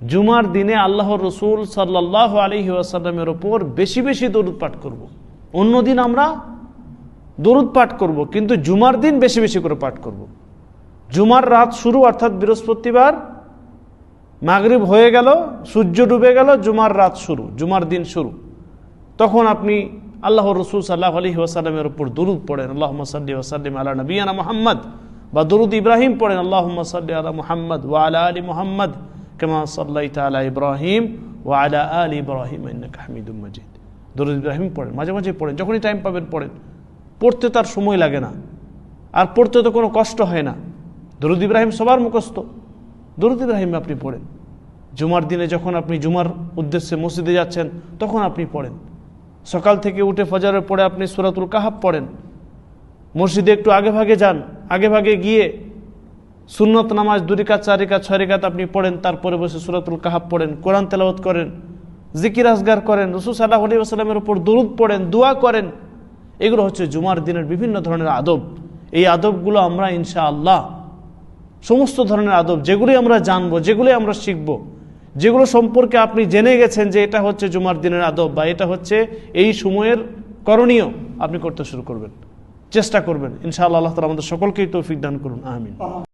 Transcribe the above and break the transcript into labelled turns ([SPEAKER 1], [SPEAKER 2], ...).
[SPEAKER 1] জুমার দিনে আল্লাহর রাসূল সাল্লাল্লাহু আলাইহি ওয়াসাল্লামের উপর বেশি বেশি দরুদ পাঠ করব। অন্য দিন আমরা দরুদ পাঠ করব, কিন্তু জুমার দিন বেশি বেশি করে পাঠ করব। জুমার রাত শুরু, অর্থাৎ বৃহস্পতিবার মাগরিব হয়ে গেল, সূর্য ডুবে গেল, জুমার রাত শুরু, জুমার দিন শুরু। তখন আপনি আল্লাহর রাসূল সাল্লাল্লাহু আলাইহি ওয়াসাল্লামের উপর দরুদ পড়েন, আল্লাহুম্মা সাল্লি ওয়া সাল্লিম আলা নবিয়িনা মুহাম্মদ, বা দরুদ ইব্রাহিম পড়েন, আল্লাহুম্মা সাল্লি আলা মুহাম্মদ ওয়া আলা আলি মুহাম্মদ কামা সাল্লাইতা আলা ইব্রাহিম ওয়া আলা আলি ইব্রাহিম ইন্নাকা হামিদুম মাজিদ। দরুদ ইব্রাহিম পড়েন, মাঝে মাঝে পড়েন, যখনই টাইম পাবেন পড়েন। পড়তে তার সময় লাগে না, আর পড়তে তো কোনো কষ্ট হয় না। দরুদ ইব্রাহিম সবার মুখস্থ, দরুদ ইব্রাহিম আপনি পড়েন। জুমার দিনে যখন আপনি জুমার উদ্দেশ্যে মসজিদে যাচ্ছেন তখন আপনি পড়েন। সকাল থেকে উঠে ফজরের পরে আপনি সূরাতুল কাহাফ পড়েন। মসজিদে একটু আগে ভাগে যান, আগে ভাগে গিয়ে সুন্নত নামাজ 2 রাকাত 4 রাকাত 6 রাকাত আপনি পড়েন, তারপরে বসে সূরাতুল কাহাফ পড়েন, কোরআন তেলাওয়াত করেন, জিকির আজগার করেন, রাসূল সাল্লাল্লাহু আলাইহি ওয়াসাল্লামের উপর দরুদ পড়েন, দোয়া করেন। এগুলো হচ্ছে জুমার দিনের বিভিন্ন ধরনের আদব। এই আদবগুলো আমরা ইনশাআল্লাহ, সমস্ত ধরনের আদব যেগুলি আমরা জানবো, যেগুলি আমরা শিখব, যেগুলো সম্পর্কে আপনি জেনে গেছেন যে এটা হচ্ছে জুমার দিনের আদব বা এটা হচ্ছে এই সময়ের করণীয়, আপনি করতে শুরু করবেন, চেষ্টা করবেন। ইনশাআল্লাহ আল্লাহ তাআলা আমাদের সকলকেই তৌফিক দান করুন, আমিন।